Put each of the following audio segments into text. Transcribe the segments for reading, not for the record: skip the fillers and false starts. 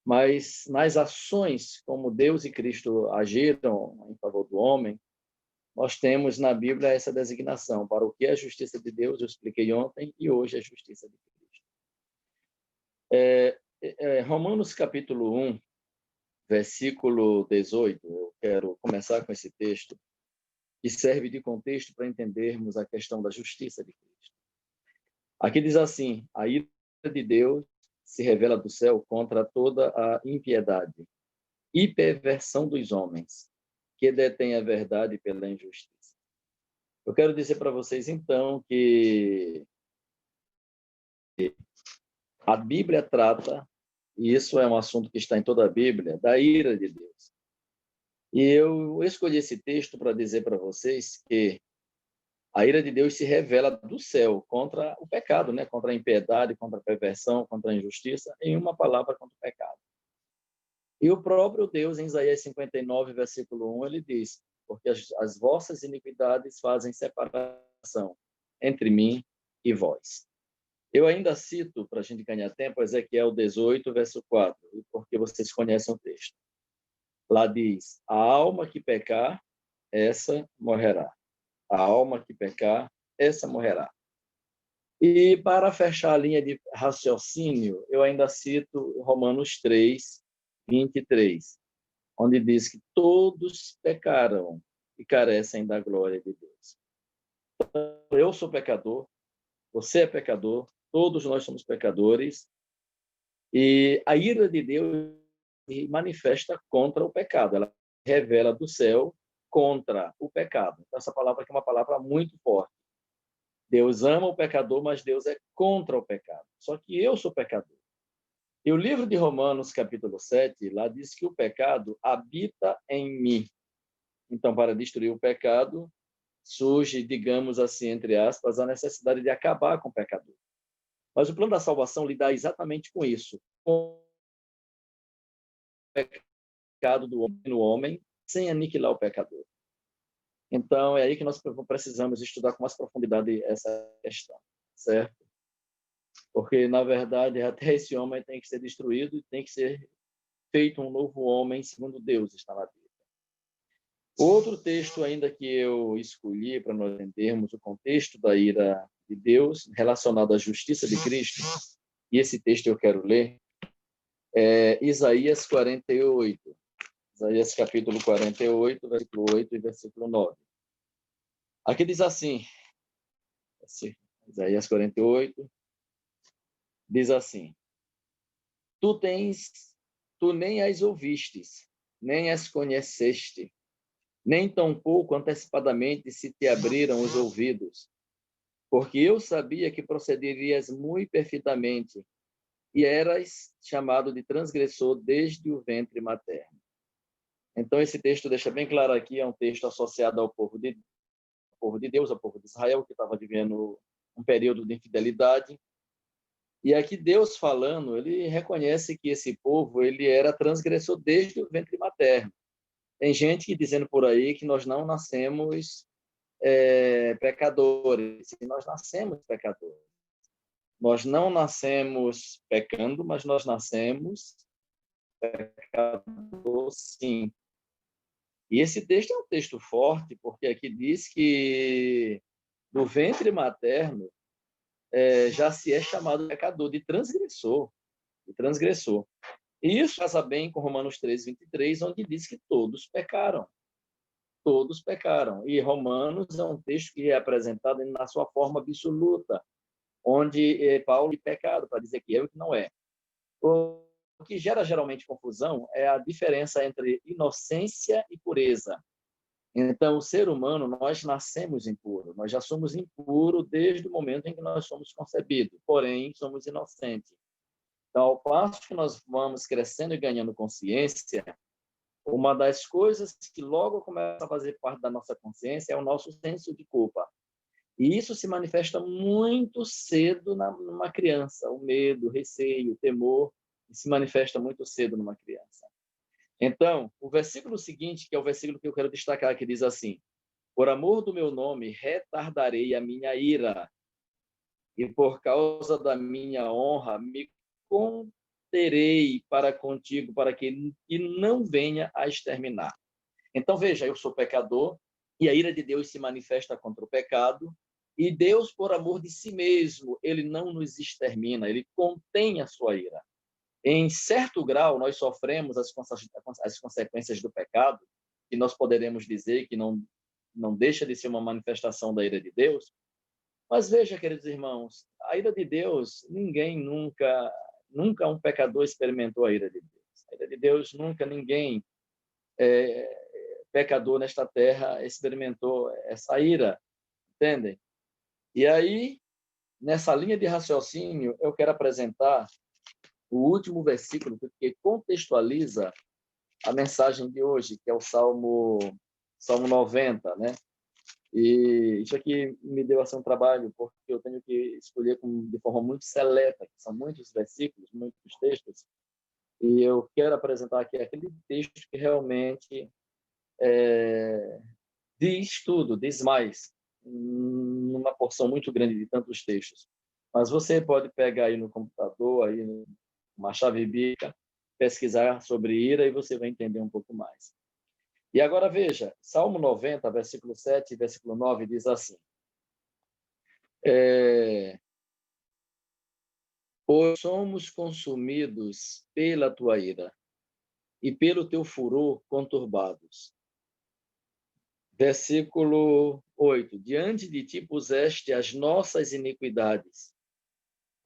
Mas nas ações como Deus e Cristo agiram em favor do homem, nós temos na Bíblia essa designação para o que é a justiça de Deus, eu expliquei ontem, e hoje é a justiça de Cristo. Romanos capítulo 1, versículo 18, eu quero começar com esse texto, que serve de contexto para entendermos a questão da justiça de Cristo. Aqui diz assim: a ira de Deus se revela do céu contra toda a impiedade e perversão dos homens, que detêm a verdade pela injustiça. Eu quero dizer para vocês, então, que a Bíblia trata, e isso é um assunto que está em toda a Bíblia, da ira de Deus. E eu escolhi esse texto para dizer para vocês que a ira de Deus se revela do céu contra o pecado, né? Contra a impiedade, contra a perversão, contra a injustiça, em uma palavra, contra o pecado. E o próprio Deus, em Isaías 59, versículo 1, ele diz: porque as vossas iniquidades fazem separação entre mim e vós. Eu ainda cito, para a gente ganhar tempo, Ezequiel 18, verso 4, porque vocês conhecem o texto. Lá diz: a alma que pecar, essa morrerá. A alma que pecar, essa morrerá. E para fechar a linha de raciocínio, eu ainda cito Romanos 3, 23, onde diz que todos pecaram e carecem da glória de Deus. Eu sou pecador, você é pecador, todos nós somos pecadores, e a ira de Deus se manifesta contra o pecado, ela revela do céu contra o pecado. Então, essa palavra aqui é uma palavra muito forte. Deus ama o pecador, mas Deus é contra o pecado. Só que eu sou pecador. E o livro de Romanos, capítulo 7, lá diz que o pecado habita em mim. Então, para destruir o pecado, surge, digamos assim, entre aspas, a necessidade de acabar com o pecador. Mas o plano da salvação lida exatamente com isso, com o pecado do homem no homem, sem aniquilar o pecador. Então, é aí que nós precisamos estudar com mais profundidade essa questão, certo? Porque, na verdade, até esse homem tem que ser destruído e tem que ser feito um novo homem segundo Deus está na Bíblia. Outro texto ainda que eu escolhi para nós entendermos o contexto da ira de Deus relacionado à justiça de Cristo, e esse texto eu quero ler, é Isaías 48. Isaías capítulo 48, versículo 8 e versículo 9. Aqui diz assim, Isaías 48, diz assim: tu nem as ouvistes, nem as conheceste, nem tampouco antecipadamente se te abriram os ouvidos, porque eu sabia que procederias muito perfeitamente e eras chamado de transgressor desde o ventre materno. Então, esse texto deixa bem claro aqui, é um texto associado ao povo de Deus, ao povo de Israel, que estava vivendo um período de infidelidade. E aqui Deus falando, ele reconhece que esse povo ele era transgressor desde o ventre materno. Tem gente que dizendo por aí que nós não nascemos pecadores. Nós nascemos pecadores. Nós não nascemos pecando, mas nós nascemos pecador, sim. E esse texto é um texto forte, porque aqui diz que no ventre materno já se é chamado de pecador, de transgressor. De transgressor. E isso casa bem com Romanos 3, 23, onde diz que todos pecaram. Todos pecaram. E Romanos é um texto que é apresentado na sua forma absoluta, onde Paulo é pecado, para dizer que é o que não é. O que gera geralmente confusão é a diferença entre inocência e pureza. Então, o ser humano, nós nascemos impuro, nós já somos impuros desde o momento em que nós somos concebidos, porém, somos inocentes. Então, ao passo que nós vamos crescendo e ganhando consciência, uma das coisas que logo começa a fazer parte da nossa consciência é o nosso senso de culpa. E isso se manifesta muito cedo numa criança. O medo, o receio, o temor, se manifesta muito cedo numa criança. Então, o versículo seguinte, que é o versículo que eu quero destacar, que diz assim: por amor do meu nome, retardarei a minha ira, e por causa da minha honra, me manterei para contigo, para que não venha a exterminar. Então, veja, eu sou pecador, e a ira de Deus se manifesta contra o pecado, e Deus, por amor de si mesmo, ele não nos extermina, ele contém a sua ira. Em certo grau, nós sofremos as consequências do pecado, que nós poderemos dizer que não deixa de ser uma manifestação da ira de Deus. Mas veja, queridos irmãos, a ira de Deus, nunca um pecador experimentou a ira de Deus. A ira de Deus, ninguém pecador nesta terra experimentou essa ira, entendem? E aí, nessa linha de raciocínio, eu quero apresentar o último versículo que contextualiza a mensagem de hoje, que é o Salmo 90, né? E isso aqui me deu assim, um trabalho, porque eu tenho que escolher de forma muito seleta, que são muitos versículos, muitos textos, e eu quero apresentar aqui aquele texto que realmente diz tudo, diz mais, numa porção muito grande de tantos textos. Mas você pode pegar aí no computador, aí uma chave bíblica, pesquisar sobre ira e você vai entender um pouco mais. E agora veja, Salmo 90, versículo 7 e versículo 9 diz assim: pois somos consumidos pela tua ira e pelo teu furor conturbados. Versículo 8: diante de ti puseste as nossas iniquidades,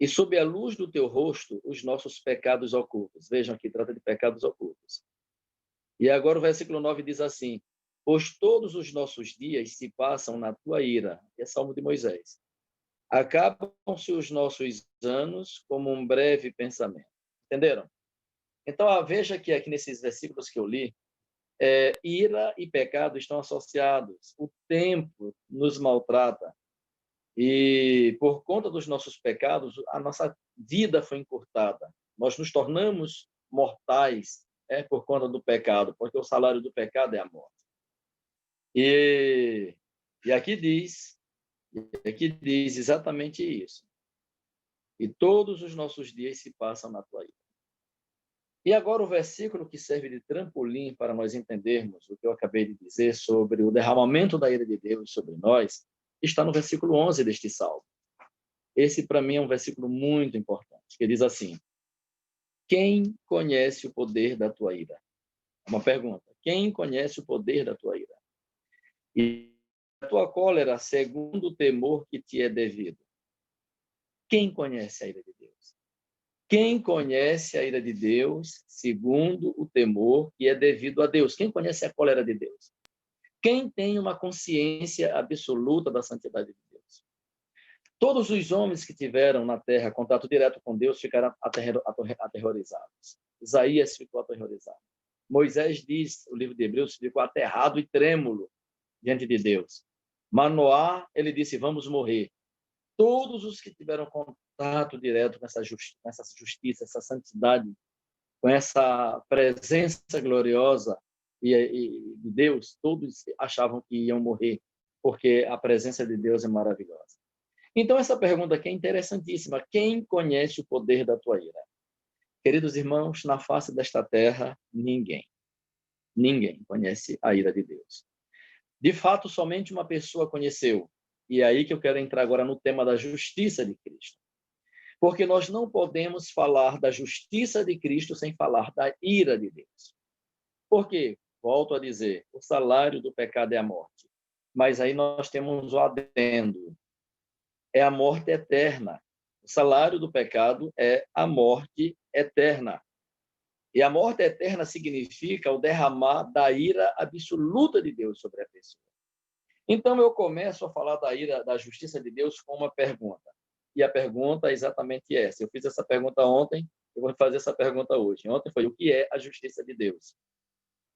e sob a luz do teu rosto os nossos pecados ocultos. Vejam aqui, trata de pecados ocultos. E agora o versículo 9 diz assim: pois todos os nossos dias se passam na tua ira. É Salmo de Moisés. Acabam-se os nossos anos como um breve pensamento. Entenderam? Então, veja que aqui nesses versículos que eu li, ira e pecado estão associados. O tempo nos maltrata. E por conta dos nossos pecados, a nossa vida foi encurtada. Nós nos tornamos mortais por conta do pecado, porque o salário do pecado é a morte. E aqui diz exatamente isso. E todos os nossos dias se passam na tua ira. E agora o versículo que serve de trampolim para nós entendermos o que eu acabei de dizer sobre o derramamento da ira de Deus sobre nós, está no versículo 11 deste salmo. Esse, para mim, é um versículo muito importante, que diz assim: quem conhece o poder da tua ira? Uma pergunta. Quem conhece o poder da tua ira? E a tua cólera segundo o temor que te é devido. Quem conhece a ira de Deus? Quem conhece a ira de Deus segundo o temor que é devido a Deus? Quem conhece a cólera de Deus? Quem tem uma consciência absoluta da santidade de Deus? Todos os homens que tiveram na terra contato direto com Deus ficaram aterrorizados. Isaías ficou aterrorizado. Moisés diz, o livro de Hebreus, ficou aterrado e trêmulo diante de Deus. Manoá, ele disse, vamos morrer. Todos os que tiveram contato direto com essa justiça, essa santidade, com essa presença gloriosa de Deus, todos achavam que iam morrer, porque a presença de Deus é maravilhosa. Então, essa pergunta aqui é interessantíssima. Quem conhece o poder da tua ira? Queridos irmãos, na face desta terra, ninguém. Ninguém conhece a ira de Deus. De fato, somente uma pessoa conheceu. E é aí que eu quero entrar agora no tema da justiça de Cristo. Porque nós não podemos falar da justiça de Cristo sem falar da ira de Deus. Por quê? Volto a dizer, o salário do pecado é a morte. Mas aí nós temos o adendo. É a morte eterna. O salário do pecado é a morte eterna. E a morte eterna significa o derramar da ira absoluta de Deus sobre a pessoa. Então, eu começo a falar da ira, da justiça de Deus com uma pergunta. E a pergunta é exatamente essa. Eu fiz essa pergunta ontem, eu vou fazer essa pergunta hoje. Ontem foi o que é a justiça de Deus?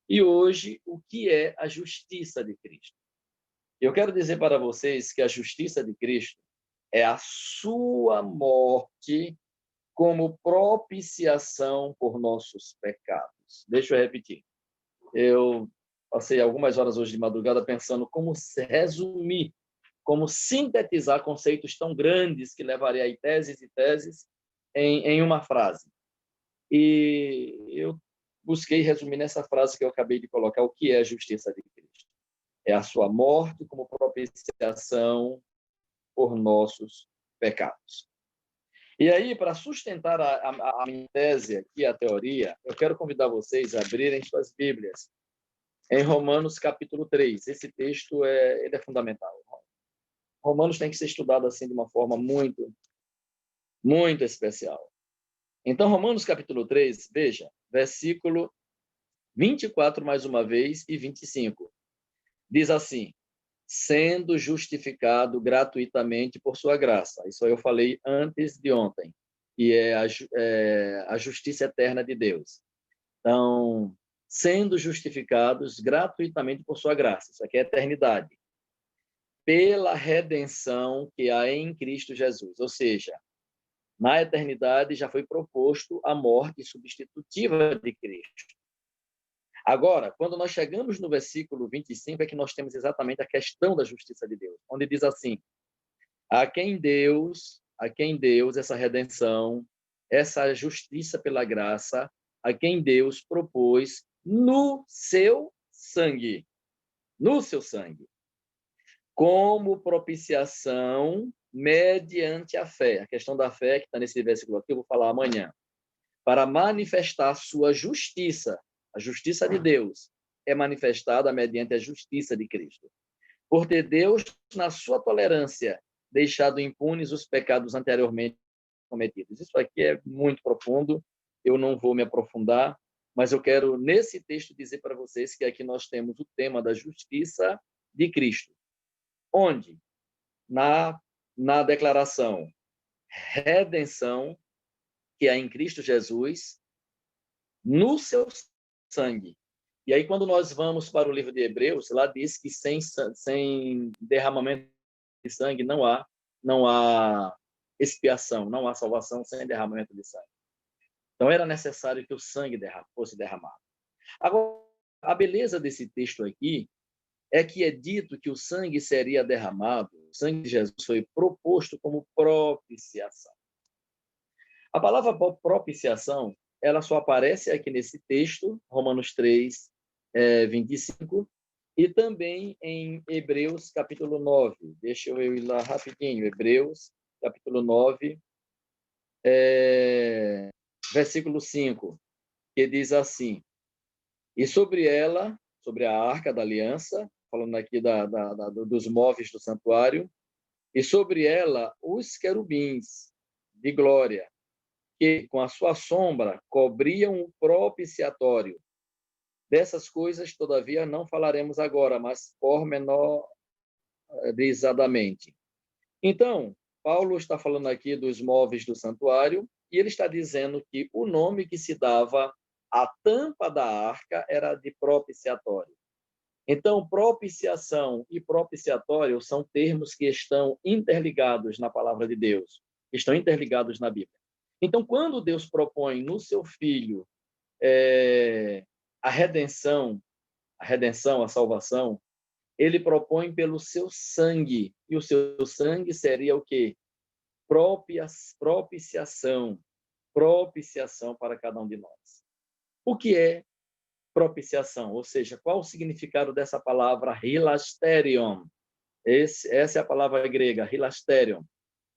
E hoje, o que é a justiça de Cristo? Eu quero dizer para vocês que a justiça de Cristo é a sua morte como propiciação por nossos pecados. Deixa eu repetir. Eu passei algumas horas hoje de madrugada pensando como resumir, como sintetizar conceitos tão grandes que levaria aí teses e teses em uma frase. E eu busquei resumir nessa frase que eu acabei de colocar o que é a justiça de Cristo. É a sua morte como propiciação por nossos pecados. E aí, para sustentar a minha tese aqui, a teoria, eu quero convidar vocês a abrirem suas Bíblias em Romanos capítulo 3. Esse texto ele é fundamental. Romanos tem que ser estudado assim de uma forma muito, muito especial. Então, Romanos capítulo 3, veja, versículo 24 mais uma vez e 25. Diz assim: sendo justificado gratuitamente por sua graça. Isso eu falei antes de ontem, que é a justiça eterna de Deus. Então, sendo justificados gratuitamente por sua graça. Isso aqui é eternidade. Pela redenção que há em Cristo Jesus. Ou seja, na eternidade já foi proposto a morte substitutiva de Cristo. Agora, quando nós chegamos no versículo 25, é que nós temos exatamente a questão da justiça de Deus, onde diz assim: a quem Deus, essa redenção, essa justiça pela graça, a quem Deus propôs no seu sangue, como propiciação mediante a fé. A questão da fé, que está nesse versículo aqui, eu vou falar amanhã. Para manifestar a sua justiça. A justiça de Deus é manifestada mediante a justiça de Cristo. Por ter Deus, na sua tolerância, deixado impunes os pecados anteriormente cometidos. Isso aqui é muito profundo, eu não vou me aprofundar, mas eu quero, nesse texto, dizer para vocês que aqui nós temos o tema da justiça de Cristo. Onde? Na declaração redenção, que há em Cristo Jesus, no seu sangue. E aí, quando nós vamos para o livro de Hebreus, lá diz que sem derramamento de sangue não há expiação, não há salvação sem derramamento de sangue. Então, era necessário que o sangue fosse derramado. Agora, a beleza desse texto aqui é que é dito que o sangue seria derramado, o sangue de Jesus foi proposto como propiciação. A palavra propiciação, ela só aparece aqui nesse texto, Romanos 3, 25, e também em Hebreus, capítulo 9. Deixa eu ir lá rapidinho. Hebreus, capítulo 9, versículo 5, que diz assim: e sobre ela, sobre a arca da aliança, falando aqui dos móveis do santuário, e sobre ela os querubins de glória, que com a sua sombra cobriam o propiciatório. Dessas coisas, todavia, não falaremos agora, mas pormenorizadamente. Então, Paulo está falando aqui dos móveis do santuário, e ele está dizendo que o nome que se dava à tampa da arca era de propiciatório. Então, propiciação e propiciatório são termos que estão interligados na palavra de Deus, estão interligados na Bíblia. Então, quando Deus propõe no seu Filho a redenção, a salvação, ele propõe pelo seu sangue. E o seu sangue seria o quê? Propiciação para cada um de nós. O que é propiciação? Ou seja, qual o significado dessa palavra hilasterion? Essa é a palavra grega, hilasterion.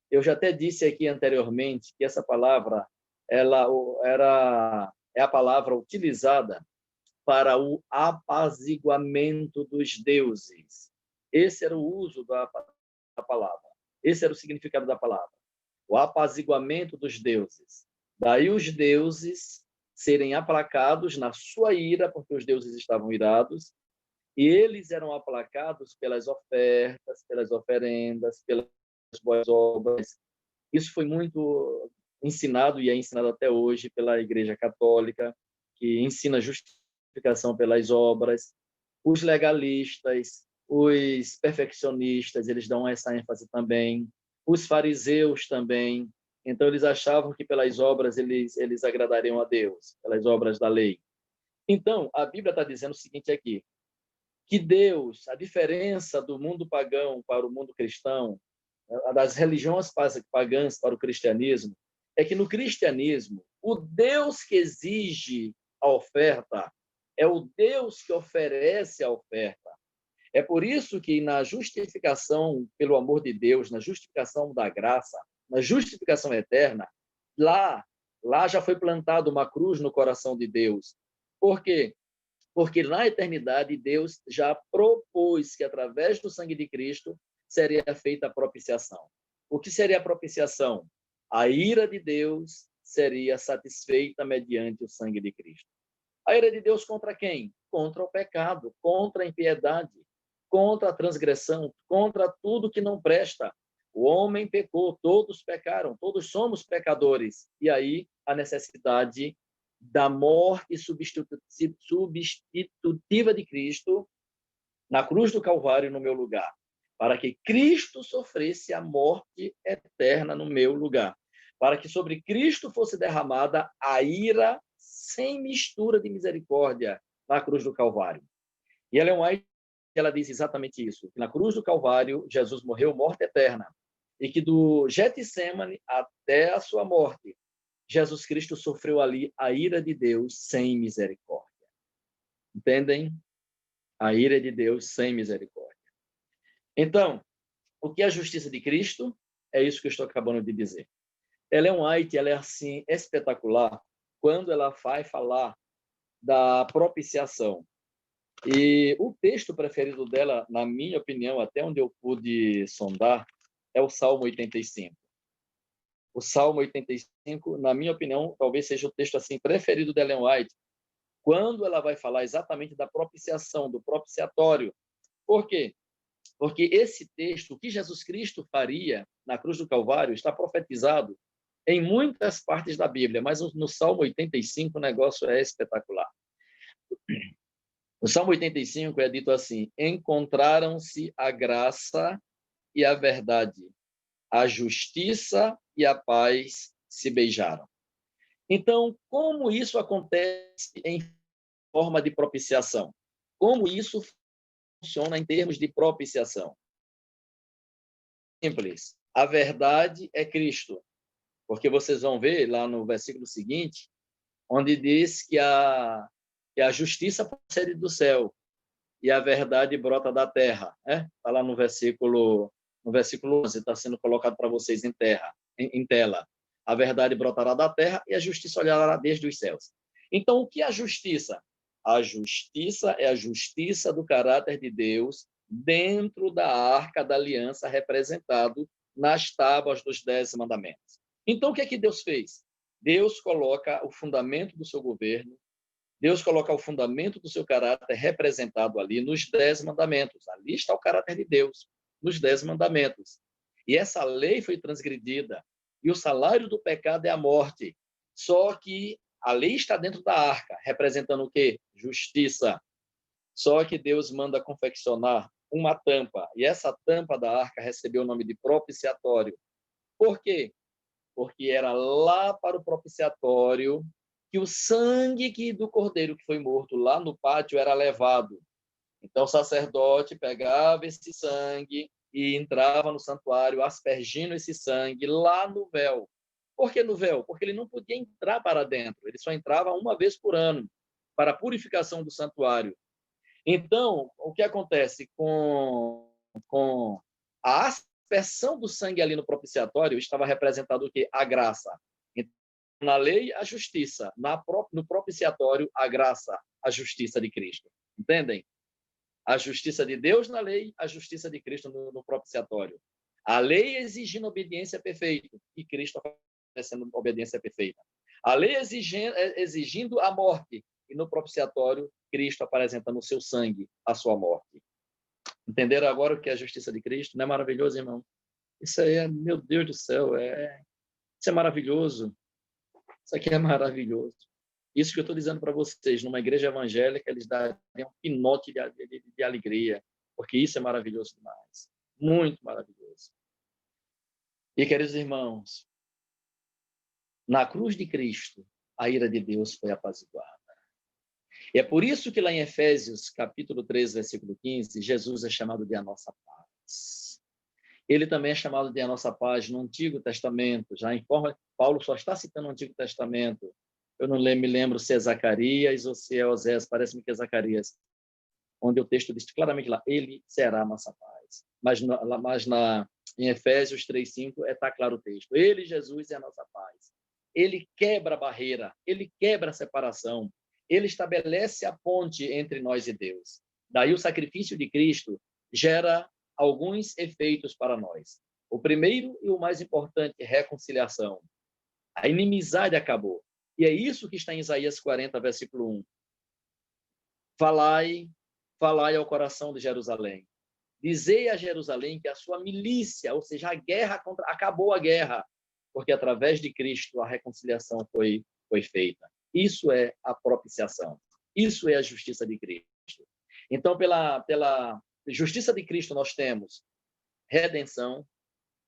Eu já até disse aqui anteriormente que essa palavra é a palavra utilizada para o apaziguamento dos deuses. Esse era o uso da palavra. Esse era o significado da palavra. O apaziguamento dos deuses. Daí os deuses serem aplacados na sua ira, porque os deuses estavam irados, e eles eram aplacados pelas ofertas, pelas oferendas, pelas boas obras. Isso foi muito ensinado e é ensinado até hoje pela Igreja Católica, que ensina justificação pelas obras. Os legalistas, os perfeccionistas, eles dão essa ênfase também. Os fariseus também. Então, eles achavam que pelas obras eles agradariam a Deus, pelas obras da lei. Então, a Bíblia está dizendo o seguinte aqui, que Deus, a diferença do mundo pagão para o mundo cristão, das religiões pagãs para o cristianismo, é que no cristianismo, o Deus que exige a oferta é o Deus que oferece a oferta. É por isso que na justificação pelo amor de Deus, na justificação da graça, na justificação eterna, lá já foi plantada uma cruz no coração de Deus. Por quê? Porque na eternidade Deus já propôs que através do sangue de Cristo seria feita a propiciação. O que seria a propiciação? A ira de Deus seria satisfeita mediante o sangue de Cristo. A ira de Deus contra quem? Contra o pecado, contra a impiedade, contra a transgressão, contra tudo que não presta. O homem pecou, todos pecaram, todos somos pecadores. E aí a necessidade da morte substitutiva de Cristo na cruz do Calvário no meu lugar, para que Cristo sofresse a morte eterna no meu lugar, para que sobre Cristo fosse derramada a ira sem mistura de misericórdia na cruz do Calvário. E Ellen White, ela diz exatamente isso, que na cruz do Calvário Jesus morreu morte eterna, e que do Getsemane até a sua morte, Jesus Cristo sofreu ali a ira de Deus sem misericórdia. Entendem? A ira de Deus sem misericórdia. Então, o que é a justiça de Cristo? É isso que eu estou acabando de dizer. Ellen White, ela é assim espetacular quando ela vai falar da propiciação. E o texto preferido dela, na minha opinião, até onde eu pude sondar, é o Salmo 85. O Salmo 85, na minha opinião, talvez seja o texto assim preferido de Ellen White, quando ela vai falar exatamente da propiciação, do propiciatório. Por quê? Porque esse texto, o que Jesus Cristo faria na cruz do Calvário, está profetizado em muitas partes da Bíblia, mas no Salmo 85 o negócio é espetacular. No Salmo 85 é dito assim: encontraram-se a graça e a verdade, a justiça e a paz se beijaram. Então, como isso acontece em forma de propiciação? Como isso funciona em termos de propiciação? Simples. A verdade é Cristo. Porque vocês vão ver lá no versículo seguinte, onde diz que a justiça procede do céu e a verdade brota da terra. Está lá no versículo 11, está sendo colocado para vocês em tela. A verdade brotará da terra e a justiça olhará desde os céus. Então, o que é a justiça? A justiça é a justiça do caráter de Deus dentro da arca da aliança, representado nas tábuas dos 10 mandamentos. Então, o que é que Deus fez? Deus coloca o fundamento do seu governo, Deus coloca o fundamento do seu caráter representado ali nos 10 mandamentos. Ali está o caráter de Deus, nos 10 mandamentos. E essa lei foi transgredida, e o salário do pecado é a morte. Só que a lei está dentro da arca, representando o quê? Justiça. Só que Deus manda confeccionar uma tampa, e essa tampa da arca recebeu o nome de propiciatório. Por quê? Porque era lá para o propiciatório que o sangue do cordeiro que foi morto lá no pátio era levado. Então o sacerdote pegava esse sangue e entrava no santuário aspergindo esse sangue lá no véu. Por que no véu? Porque ele não podia entrar para dentro, ele só entrava uma vez por ano para a purificação do santuário. Então, o que acontece com a aspersão do sangue ali no propiciatório estava representado o quê? A graça. Então, na lei, a justiça. No propiciatório, a graça, a justiça de Cristo. Entendem? A justiça de Deus na lei, a justiça de Cristo no propiciatório. A lei exigindo obediência perfeita e Cristo oferecendo obediência perfeita. A lei exigindo a morte e no propiciatório, Cristo apresentando o seu sangue, a sua morte. Entenderam agora o que é a justiça de Cristo? Não é maravilhoso, irmão? Isso aí é, meu Deus do céu, isso é maravilhoso. Isso aqui é maravilhoso. Isso que eu estou dizendo para vocês, numa igreja evangélica, eles dariam um pinote de alegria, porque isso é maravilhoso demais. Muito maravilhoso. E, queridos irmãos, na cruz de Cristo, a ira de Deus foi apaziguada. E é por isso que lá em Efésios, capítulo 3, versículo 15, Jesus é chamado de a nossa paz. Ele também é chamado de a nossa paz no Antigo Testamento, já em forma, Paulo só está citando o Antigo Testamento. Eu não me lembro se é Zacarias ou se é Osés, parece-me que é Zacarias, onde o texto diz claramente lá, ele será a nossa paz. Em Efésios 3:5 está claro o texto. Ele, Jesus, é a nossa paz. Ele quebra a barreira, ele quebra a separação, ele estabelece a ponte entre nós e Deus. Daí o sacrifício de Cristo gera alguns efeitos para nós. O primeiro e o mais importante é reconciliação. A inimizade acabou. E é isso que está em Isaías 40, versículo 1. Falai ao coração de Jerusalém. Dizei a Jerusalém que a sua milícia, ou seja, acabou a guerra, porque através de Cristo a reconciliação foi feita. Isso é a propiciação. Isso é a justiça de Cristo. Então, pela justiça de Cristo, nós temos redenção,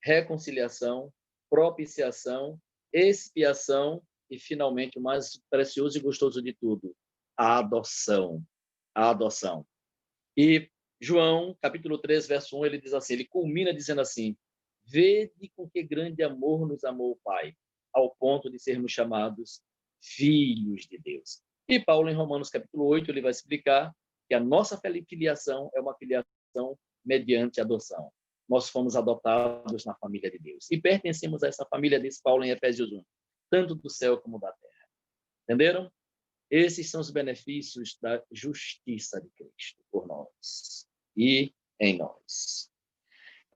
reconciliação, propiciação, expiação e, finalmente, o mais precioso e gostoso de tudo, a adoção. A adoção. E João, capítulo 3, verso 1, ele diz assim, ele culmina dizendo assim, vede com que grande amor nos amou o Pai, ao ponto de sermos chamados filhos de Deus. E Paulo, em Romanos, capítulo 8, ele vai explicar que a nossa filiação é uma filiação mediante adoção. Nós fomos adotados na família de Deus. E pertencemos a essa família, diz Paulo em Efésios 1, tanto do céu como da terra. Entenderam? Esses são os benefícios da justiça de Cristo por nós e em nós.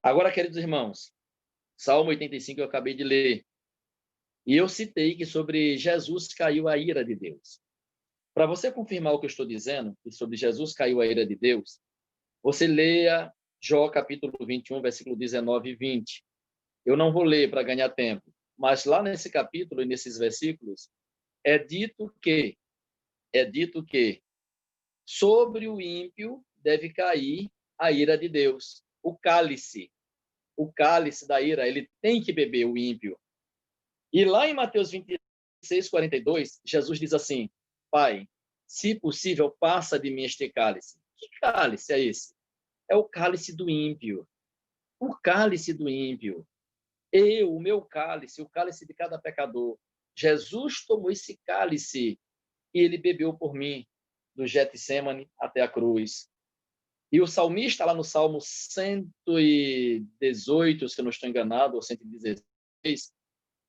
Agora, queridos irmãos, Salmo 85 eu acabei de ler. E eu citei que sobre Jesus caiu a ira de Deus. Para você confirmar o que eu estou dizendo, que sobre Jesus caiu a ira de Deus, você leia Jó capítulo 21, versículo 19 e 20. Eu não vou ler para ganhar tempo, mas lá nesse capítulo e nesses versículos é dito que sobre o ímpio deve cair a ira de Deus. O cálice da ira, ele tem que beber o ímpio. E lá em Mateus 26, 42, Jesus diz assim, Pai, se possível, passa de mim este cálice. Que cálice é esse? É o cálice do ímpio. O cálice do ímpio. O meu cálice, o cálice de cada pecador. Jesus tomou esse cálice e ele bebeu por mim, do Getsemane até a cruz. E o salmista, lá no Salmo 118, se eu não estou enganado, ou 116,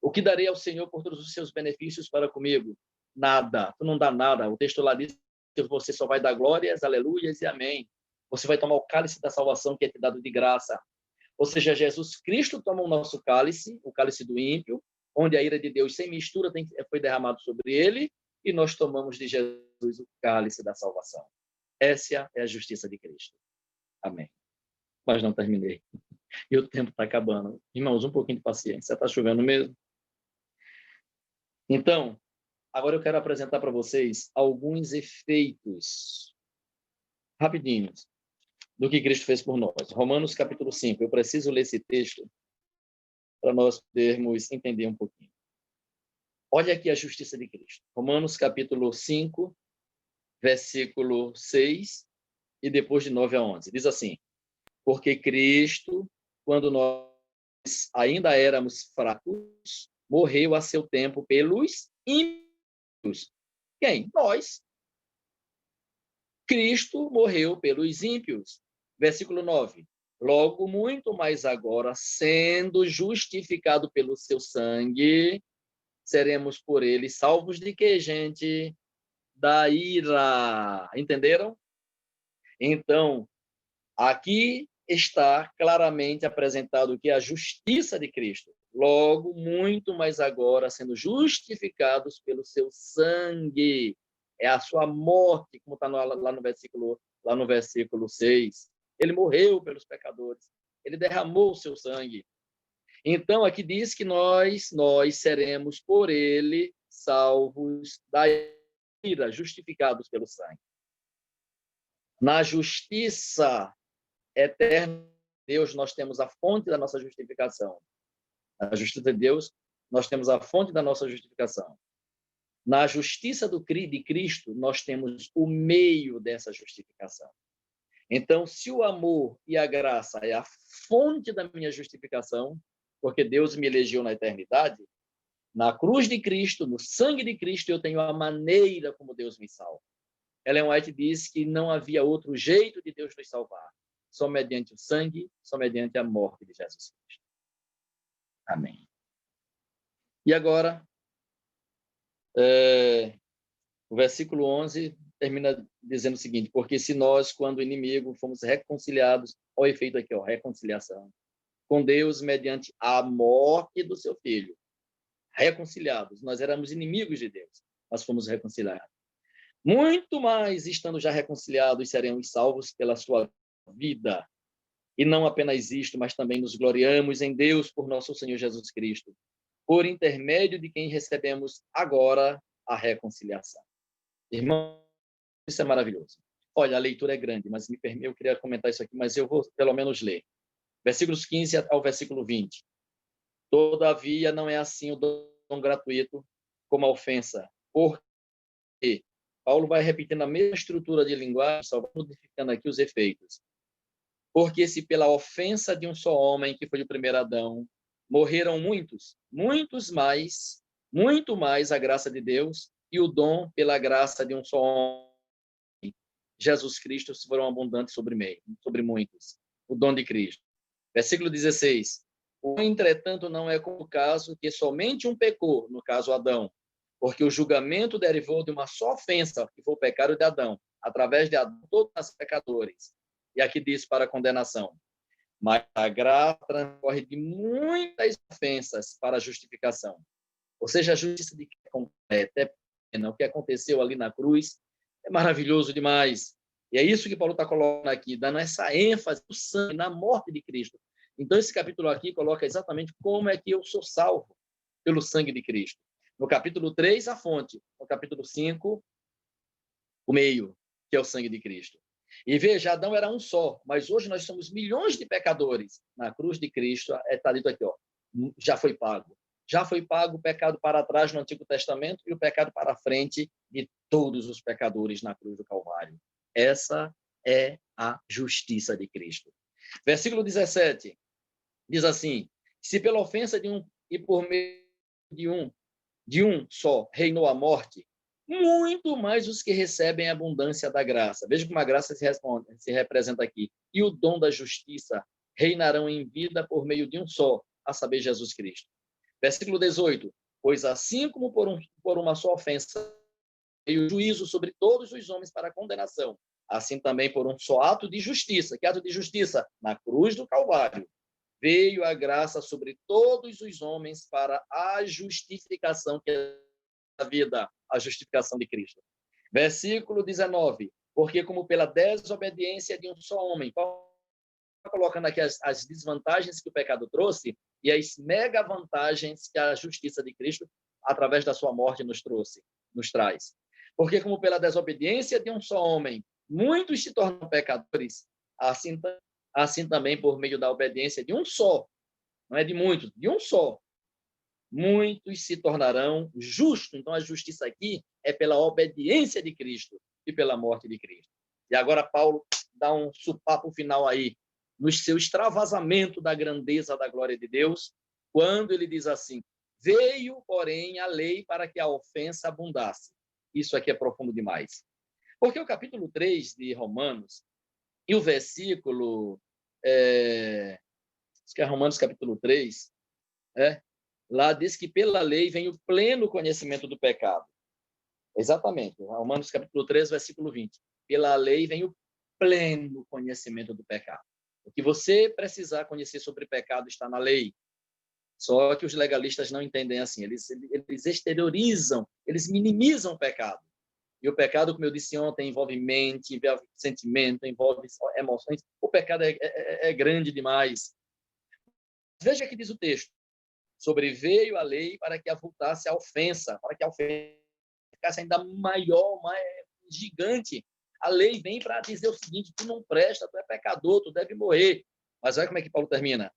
o que darei ao Senhor por todos os seus benefícios para comigo? Nada, tu não dá nada. O texto lá diz que você só vai dar glórias, aleluias e amém. Você vai tomar o cálice da salvação que é te dado de graça. Ou seja, Jesus Cristo toma o nosso cálice, o cálice do ímpio, onde a ira de Deus sem mistura foi derramado sobre ele, e nós tomamos de Jesus o cálice da salvação. Essa é a justiça de Cristo. Amém. Mas não terminei. E o tempo está acabando. Irmãos, um pouquinho de paciência. Está chovendo mesmo? Então, agora eu quero apresentar para vocês alguns efeitos rapidinhos do que Cristo fez por nós. Romanos capítulo 5. Eu preciso ler esse texto para nós podermos entender um pouquinho. Olha aqui a justiça de Cristo. Romanos capítulo 5, versículo 6 e depois de 9 a 11. Diz assim, porque Cristo, quando nós ainda éramos fracos, morreu a seu tempo pelos ímpios. Quem? Nós. Cristo morreu pelos ímpios. Versículo 9. Logo, muito mais agora, sendo justificado pelo seu sangue, seremos por ele salvos de que, gente? Da ira. Entenderam? Então, aqui está claramente apresentado que a justiça de Cristo. Logo, muito mais agora, sendo justificados pelo seu sangue. É a sua morte, como está lá no versículo 6. Ele morreu pelos pecadores. Ele derramou o seu sangue. Então, aqui diz que nós seremos por ele salvos da ira, justificados pelo sangue. Na justiça eterna de Deus, nós temos a fonte da nossa justificação. Na justiça de Deus, nós temos a fonte da nossa justificação. Na justiça de Cristo, nós temos o meio dessa justificação. Então, se o amor e a graça é a fonte da minha justificação, porque Deus me elegeu na eternidade, na cruz de Cristo, no sangue de Cristo, eu tenho a maneira como Deus me salva. Ellen White diz que não havia outro jeito de Deus nos salvar, só mediante o sangue, só mediante a morte de Jesus Cristo. Amém. E agora, o versículo 11 termina dizendo o seguinte: porque se nós, quando inimigo, fomos reconciliados, olha o efeito aqui, ó, reconciliação, com Deus mediante a morte do seu Filho, reconciliados, nós éramos inimigos de Deus, mas fomos reconciliados. Muito mais, estando já reconciliados, seremos salvos pela sua vida. E não apenas isto, mas também nos gloriamos em Deus por nosso Senhor Jesus Cristo, por intermédio de quem recebemos agora a reconciliação. Irmão, isso é maravilhoso. Olha, a leitura é grande, mas me permite, eu queria comentar isso aqui, mas eu vou pelo menos ler. Versículos 15 ao versículo 20. Todavia, não é assim o dom gratuito como a ofensa, porque Paulo vai repetindo a mesma estrutura de linguagem, só modificando aqui os efeitos. Porque se pela ofensa de um só homem, que foi o primeiro Adão, morreram muitos, muito mais a graça de Deus e o dom pela graça de um só homem, Jesus Cristo, foram abundantes sobre muitos. O dom de Cristo. Versículo 16. Entretanto, não é como o caso que somente um pecou, no caso Adão, porque o julgamento derivou de uma só ofensa, que foi o pecado de Adão, através de Adão, todos os pecadores. E aqui diz para a condenação. Mas a graça transcorre de muitas ofensas para a justificação. Ou seja, a justiça de que é completa. O que aconteceu ali na cruz é maravilhoso demais. E é isso que Paulo está colocando aqui, dando essa ênfase no sangue, na morte de Cristo. Então, esse capítulo aqui coloca exatamente como é que eu sou salvo pelo sangue de Cristo. No capítulo 3, a fonte. No capítulo 5, o meio, que é o sangue de Cristo. E veja, Adão era um só, mas hoje nós somos milhões de pecadores. Na cruz de Cristo, está dito aqui, ó, já foi pago. Já foi pago o pecado para trás no Antigo Testamento e o pecado para frente de todos os pecadores na cruz do Calvário. Essa é a justiça de Cristo. Versículo 17 diz assim: se pela ofensa de um e por meio de um só reinou a morte, muito mais os que recebem a abundância da graça. Veja como a graça se representa aqui. E o dom da justiça reinarão em vida por meio de um só, a saber, Jesus Cristo. Versículo 18. Pois assim como por uma só ofensa veio o juízo sobre todos os homens para condenação, assim também por um só ato de justiça. Que ato de justiça? Na cruz do Calvário. Veio a graça sobre todos os homens para a justificação que é a vida, a justificação de Cristo. Versículo 19. Porque como pela desobediência de um só homem, Paulo está colocando aqui as desvantagens que o pecado trouxe e as mega vantagens que a justiça de Cristo, através da sua morte, nos traz. Porque como pela desobediência de um só homem, muitos se tornam pecadores, assim também por meio da obediência de um só, não é de muitos, de um só, muitos se tornarão justos. Então, a justiça aqui é pela obediência de Cristo e pela morte de Cristo. E agora Paulo dá um supapo final aí, no seu extravasamento da grandeza da glória de Deus, quando ele diz assim: veio, porém, a lei para que a ofensa abundasse. Isso aqui é profundo demais. Porque o capítulo 3 de Romanos e o versículo, acho que é Romanos capítulo 3, lá diz que pela lei vem o pleno conhecimento do pecado. Exatamente. Romanos capítulo 3, versículo 20. Pela lei vem o pleno conhecimento do pecado. O que você precisar conhecer sobre pecado está na lei. Só que os legalistas não entendem assim. Eles exteriorizam, eles minimizam o pecado. E o pecado, como eu disse ontem, envolve mente, envolve sentimento, envolve emoções. O pecado é grande demais. Veja que diz o texto: sobreveio a lei para que avultasse a ofensa, para que a ofensa ficasse ainda maior, mais gigante. A lei vem para dizer o seguinte: tu não presta, tu é pecador, tu deve morrer. Mas olha como é que Paulo termina.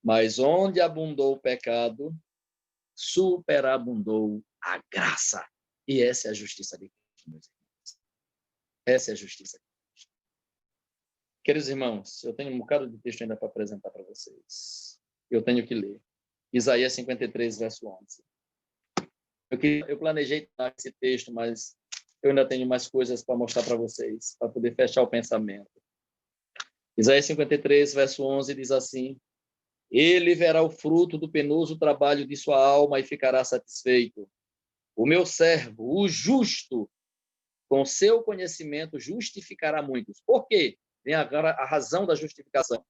Mas onde abundou o pecado, superabundou a graça. E essa é a justiça de Cristo, meus irmãos. Essa é a justiça de Cristo. Queridos irmãos, eu tenho um bocado de texto ainda para apresentar para vocês. Eu tenho que ler. Isaías 53, verso 11. Eu planejei dar esse texto, mas eu ainda tenho mais coisas para mostrar para vocês, para poder fechar o pensamento. Isaías 53, verso 11, diz assim: Ele verá o fruto do penoso trabalho de sua alma e ficará satisfeito. O meu servo, o justo, com seu conhecimento, justificará muitos. Por quê? Vem agora a razão da justificação.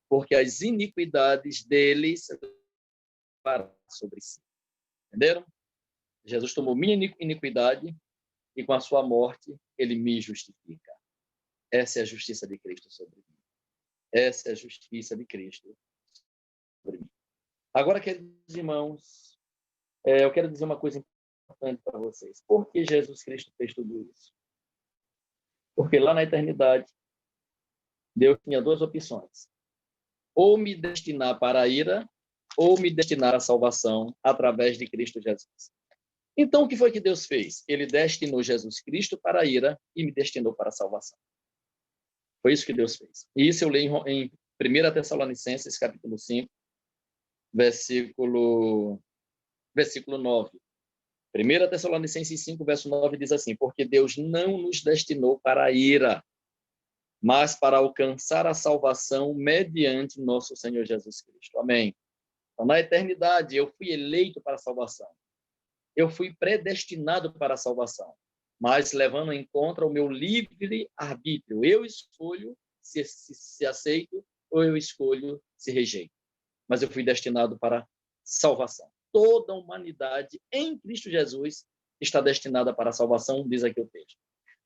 Porque as iniquidades deles levará sobre si. Entenderam? Jesus tomou minha iniquidade e com a sua morte ele me justifica. Essa é a justiça de Cristo sobre mim. Essa é a justiça de Cristo sobre mim. Agora, queridos irmãos, eu quero dizer uma coisa importante para vocês. Por que Jesus Cristo fez tudo isso? Porque lá na eternidade, Deus tinha duas opções. Ou me destinar para a ira, ou me destinar à salvação através de Cristo Jesus. Então, o que foi que Deus fez? Ele destinou Jesus Cristo para a ira e me destinou para a salvação. Foi isso que Deus fez. E isso eu leio em 1 Tessalonicenses, capítulo 5, versículo 9. 1 Tessalonicenses 5, verso 9 diz assim: Porque Deus não nos destinou para a ira, mas para alcançar a salvação mediante nosso Senhor Jesus Cristo. Amém. Então, na eternidade, eu fui eleito para a salvação. Eu fui predestinado para a salvação, mas levando em conta o meu livre-arbítrio. Eu escolho se aceito ou eu escolho se rejeito. Mas eu fui destinado para a salvação. Toda a humanidade em Cristo Jesus está destinada para a salvação, diz aqui o texto.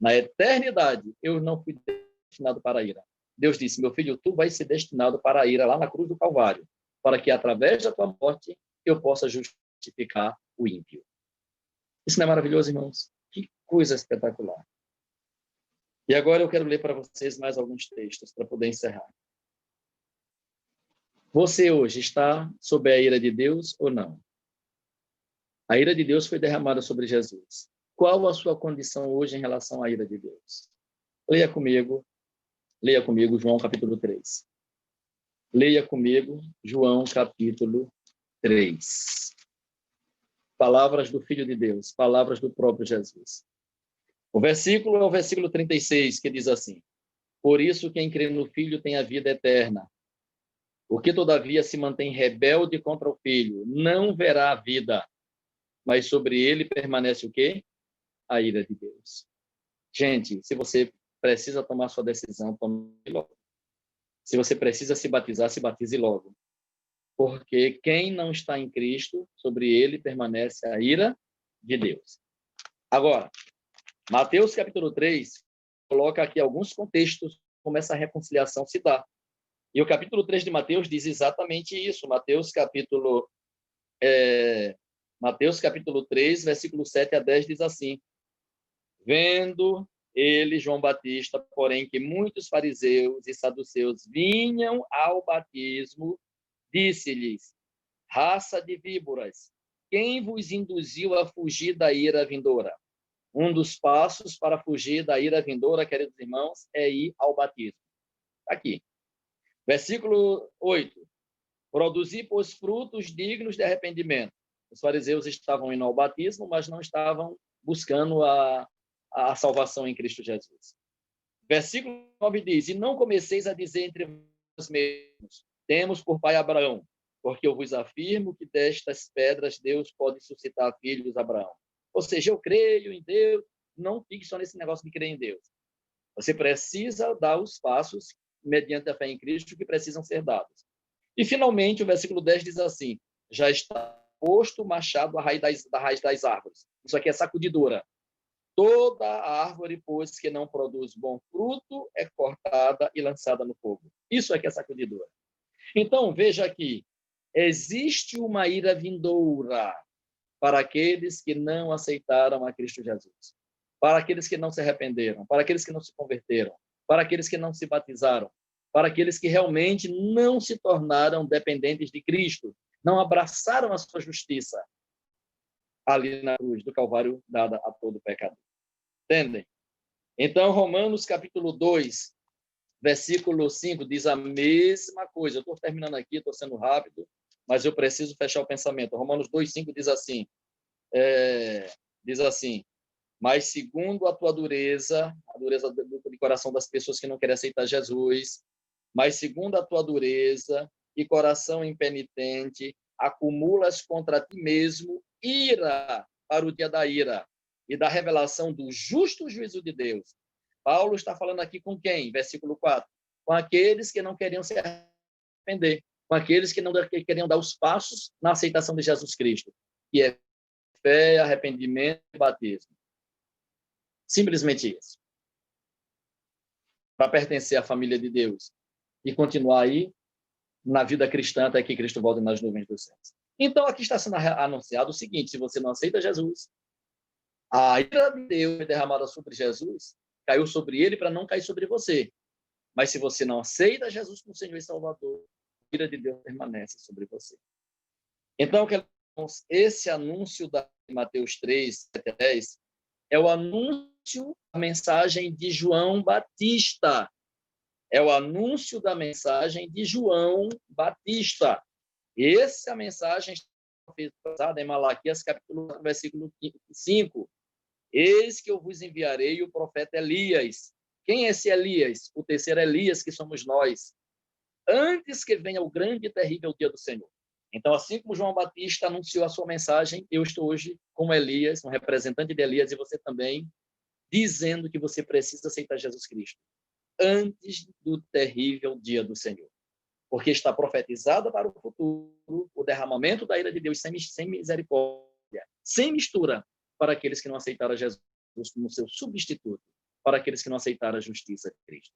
Na eternidade, eu não fui destinado para a ira. Deus disse: meu filho, tu vais ser destinado para a ira lá na cruz do Calvário, para que através da tua morte eu possa justificar o ímpio. Isso não é maravilhoso, irmãos? Que coisa espetacular. E agora eu quero ler para vocês mais alguns textos para poder encerrar. Você hoje está sob a ira de Deus ou não? A ira de Deus foi derramada sobre Jesus. Qual a sua condição hoje em relação à ira de Deus? Leia comigo João capítulo 3. Leia comigo João capítulo 3. Palavras do Filho de Deus, palavras do próprio Jesus. O versículo é o versículo 36, que diz assim: Por isso quem crê no Filho tem a vida eterna. O que todavia se mantém rebelde contra o Filho não verá a vida, mas sobre ele permanece o quê? A ira de Deus. Gente, se você precisa tomar sua decisão, tome logo. Se você precisa se batizar, se batize logo. Porque quem não está em Cristo, sobre ele permanece a ira de Deus. Agora, Mateus capítulo 3 coloca aqui alguns contextos como essa reconciliação se dá. E o capítulo 3 de Mateus diz exatamente isso. Mateus capítulo 3, versículo 7 a 10 diz assim: Vendo ele, João Batista, porém, que muitos fariseus e saduceus vinham ao batismo, disse-lhes: Raça de víboras, quem vos induziu a fugir da ira vindoura? Um dos passos para fugir da ira vindoura, queridos irmãos, é ir ao batismo. Aqui. Versículo 8. Produzi, pois, frutos dignos de arrependimento. Os fariseus estavam indo ao batismo, mas não estavam buscando a salvação em Cristo Jesus. Versículo 9 diz: E não comeceis a dizer entre vós mesmos: Temos por pai Abraão, porque eu vos afirmo que destas pedras Deus pode suscitar filhos a Abraão. Ou seja, eu creio em Deus, não fique só nesse negócio de crer em Deus. Você precisa dar os passos, mediante a fé em Cristo, que precisam ser dados. E, finalmente, o versículo 10 diz assim: Já está posto o machado à raiz das árvores. Isso aqui é sacudidora. Toda árvore, pois, que não produz bom fruto, é cortada e lançada no fogo. Isso aqui é sacudidora. Então, veja aqui, existe uma ira vindoura para aqueles que não aceitaram a Cristo Jesus, para aqueles que não se arrependeram, para aqueles que não se converteram, para aqueles que não se batizaram, para aqueles que realmente não se tornaram dependentes de Cristo, não abraçaram a sua justiça ali na cruz do Calvário dada a todo pecador. Entendem? Então, Romanos capítulo 2, versículo 5 diz a mesma coisa. Eu estou terminando aqui, estou sendo rápido, mas eu preciso fechar o pensamento. Romanos 2,5 diz assim, mas segundo a tua dureza, a dureza do coração das pessoas que não querem aceitar Jesus, mas segundo a tua dureza e coração impenitente, acumulas contra ti mesmo ira para o dia da ira e da revelação do justo juízo de Deus. Paulo está falando aqui com quem? Versículo 4. Com aqueles que não queriam se arrepender, com aqueles que não queriam dar os passos na aceitação de Jesus Cristo, que é fé, arrependimento e batismo. Simplesmente isso. Para pertencer à família de Deus e continuar aí na vida cristã até que Cristo volte nas nuvens dos céus. Então, aqui está sendo anunciado o seguinte: se você não aceita Jesus, a ira de Deus derramada sobre Jesus caiu sobre ele para não cair sobre você. Mas se você não aceita Jesus como Senhor e Salvador, a ira de Deus permanece sobre você. Então, esse anúncio da Mateus 3, 7 a 10, é o anúncio da mensagem de João Batista. É o anúncio da mensagem de João Batista. Essa mensagem está em Malaquias, capítulo 4, versículo 5. Eis que eu vos enviarei o profeta Elias. Quem é esse Elias? O terceiro Elias, que somos nós. Antes que venha o grande e terrível dia do Senhor. Então, assim como João Batista anunciou a sua mensagem, eu estou hoje como Elias, um representante de Elias, e você também, dizendo que você precisa aceitar Jesus Cristo antes do terrível dia do Senhor. Porque está profetizado para o futuro o derramamento da ira de Deus sem misericórdia, sem mistura, para aqueles que não aceitaram Jesus como seu substituto, para aqueles que não aceitaram a justiça de Cristo.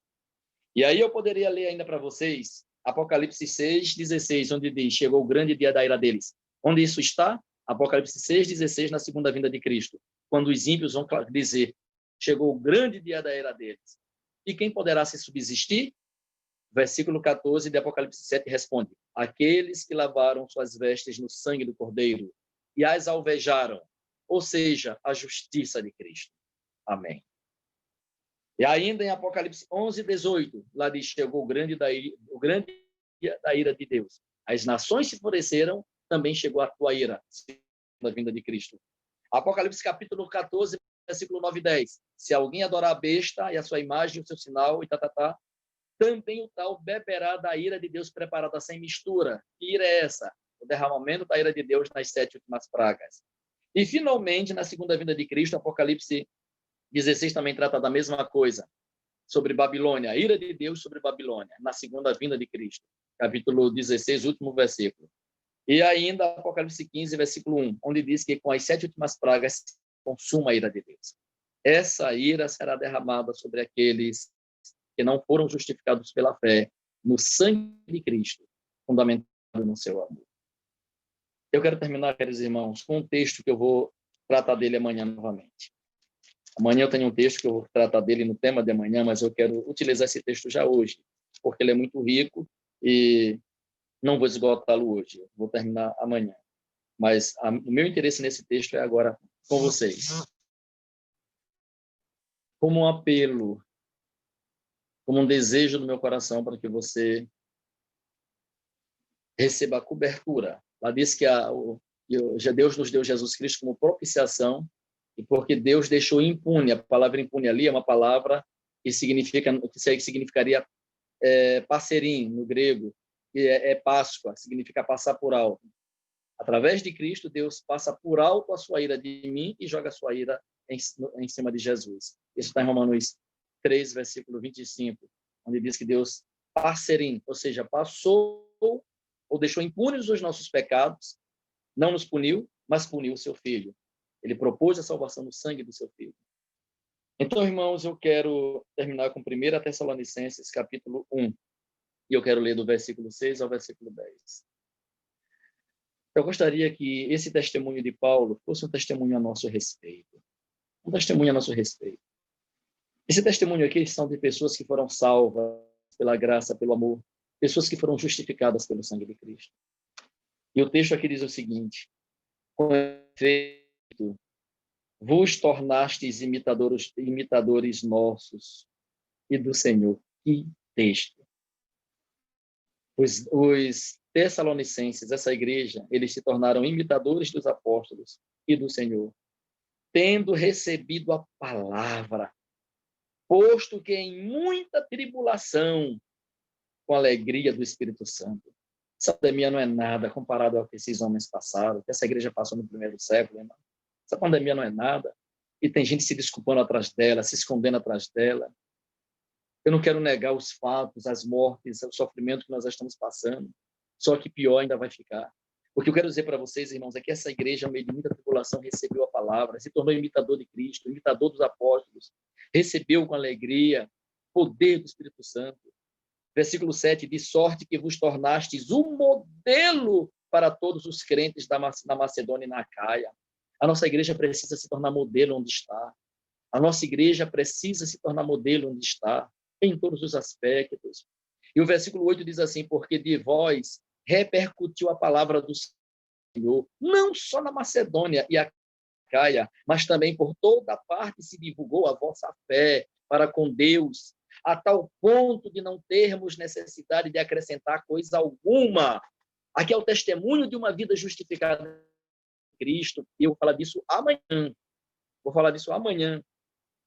E aí eu poderia ler ainda para vocês Apocalipse 6:16, onde diz, chegou o grande dia da ira deles. Onde isso está? Apocalipse 6:16, na segunda vinda de Cristo, quando os ímpios vão dizer, chegou o grande dia da ira deles. E quem poderá se subsistir? Versículo 14 de Apocalipse 7 responde, aqueles que lavaram suas vestes no sangue do Cordeiro e as alvejaram, ou seja, a justiça de Cristo. Amém. E ainda em Apocalipse 11:18, lá diz, chegou o grande dia da ira de Deus. As nações se enfureceram, também chegou a tua ira, na vinda de Cristo. Apocalipse capítulo 14, versículo 9 e 10. Se alguém adorar a besta e a sua imagem, o seu sinal, e também o tal beberá da ira de Deus preparada sem mistura. Que ira é essa? O derramamento da ira de Deus nas 7 últimas pragas. E, finalmente, na segunda vinda de Cristo, Apocalipse 16 também trata da mesma coisa, sobre Babilônia, a ira de Deus sobre Babilônia, na segunda vinda de Cristo. Capítulo 16, último versículo. E ainda Apocalipse 15, versículo 1, onde diz que com as 7 últimas pragas consuma a ira de Deus. Essa ira será derramada sobre aqueles que não foram justificados pela fé no sangue de Cristo, fundamentado no seu amor. Eu quero terminar, queridos irmãos, com um texto que eu vou tratar dele amanhã novamente. Amanhã eu tenho um texto que eu vou tratar dele no tema de amanhã, mas eu quero utilizar esse texto já hoje, porque ele é muito rico e não vou esgotá-lo hoje. Eu vou terminar amanhã. Mas o meu interesse nesse texto é agora com vocês. Como um apelo, como um desejo do meu coração para que você receba a cobertura. Lá diz que Deus nos deu Jesus Cristo como propiciação, e porque Deus deixou impune, a palavra impune ali é uma palavra que significaria passerim no grego, que é Páscoa, significa passar por alto. Através de Cristo, Deus passa por alto a sua ira de mim e joga a sua ira em cima de Jesus. Isso está em Romanos 3, versículo 25, onde diz que Deus passerim, ou seja, passou ou deixou impunes os nossos pecados, não nos puniu, mas puniu o seu Filho. Ele propôs a salvação no sangue do seu Filho. Então, irmãos, eu quero terminar com 1 Tessalonicenses, capítulo 1. E eu quero ler do versículo 6 ao versículo 10. Eu gostaria que esse testemunho de Paulo fosse um testemunho a nosso respeito. Um testemunho a nosso respeito. Esse testemunho aqui são de pessoas que foram salvas pela graça, pelo amor. Pessoas que foram justificadas pelo sangue de Cristo. E o texto aqui diz o seguinte: com efeito, vos tornastes imitadores nossos e do Senhor. Que texto. Os tessalonicenses, essa igreja, eles se tornaram imitadores dos apóstolos e do Senhor, tendo recebido a palavra, posto que em muita tribulação, com a alegria do Espírito Santo. Essa pandemia não é nada comparado ao que esses homens passaram, que essa igreja passou no primeiro século, irmão. Essa pandemia não é nada. E tem gente se desculpando atrás dela, se escondendo atrás dela. Eu não quero negar os fatos, as mortes, o sofrimento que nós estamos passando. Só que pior ainda vai ficar. O que eu quero dizer para vocês, irmãos, é que essa igreja, no meio de muita tribulação, recebeu a palavra, se tornou imitador de Cristo, imitador dos apóstolos, recebeu com alegria o poder do Espírito Santo. Versículo 7, de sorte que vos tornastes um modelo para todos os crentes na Macedônia e na Acaia. A nossa igreja precisa se tornar modelo onde está. A nossa igreja precisa se tornar modelo onde está, em todos os aspectos. E o versículo 8 diz assim, porque de vós repercutiu a palavra do Senhor, não só na Macedônia e Acaia, mas também por toda parte se divulgou a vossa fé para com Deus, a tal ponto de não termos necessidade de acrescentar coisa alguma. Aqui é o testemunho de uma vida justificada em Cristo, e eu vou falar disso amanhã,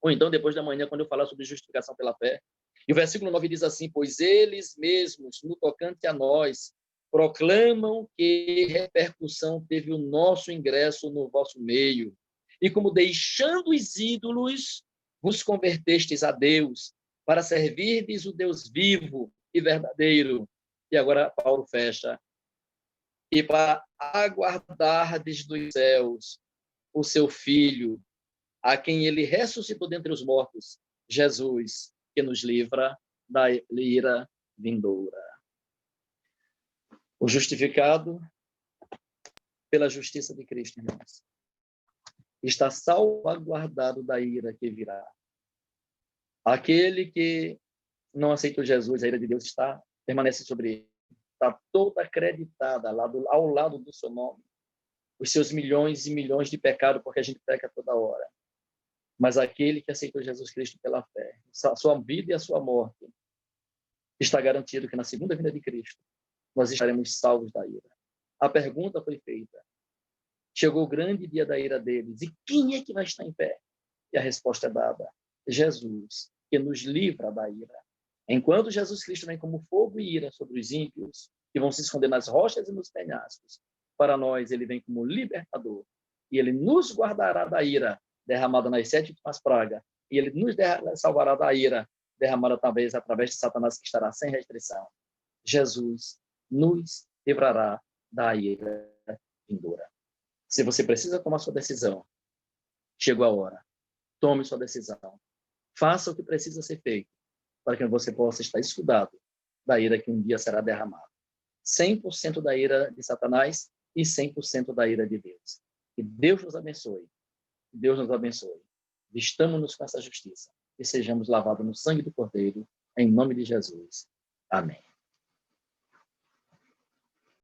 ou então depois da manhã, quando eu falar sobre justificação pela fé. E o versículo 9 diz assim, pois eles mesmos, no tocante a nós, proclamam que repercussão teve o nosso ingresso no vosso meio, e como deixando os ídolos, vos convertestes a Deus, para servirdes o Deus vivo e verdadeiro. E agora Paulo fecha. E para aguardardes dos céus o seu Filho, a quem ele ressuscitou dentre os mortos, Jesus, que nos livra da ira vindoura. O justificado pela justiça de Cristo, irmãos, está salvaguardado da ira que virá. Aquele que não aceitou Jesus, a ira de Deus permanece sobre ele. Está toda acreditada ao lado do seu nome. Os seus milhões e milhões de pecados, porque a gente peca toda hora. Mas aquele que aceitou Jesus Cristo pela fé, a sua vida e a sua morte, está garantido que na segunda vinda de Cristo, nós estaremos salvos da ira. A pergunta foi feita. Chegou o grande dia da ira deles. E quem é que vai estar em pé? E a resposta é dada. Jesus, que nos livra da ira. Enquanto Jesus Cristo vem como fogo e ira sobre os ímpios, que vão se esconder nas rochas e nos penhascos, para nós ele vem como libertador. E ele nos guardará da ira derramada nas 7 últimas pragas. E ele nos salvará da ira derramada talvez através de Satanás, que estará sem restrição. Jesus nos livrará da ira vindoura. Se você precisa tomar sua decisão, chegou a hora. Tome sua decisão. Faça o que precisa ser feito para que você possa estar escudado da ira que um dia será derramada. 100% da ira de Satanás e 100% da ira de Deus. Que Deus nos abençoe. Que Deus nos abençoe. Vistamos-nos com essa justiça e sejamos lavados no sangue do Cordeiro, em nome de Jesus. Amém.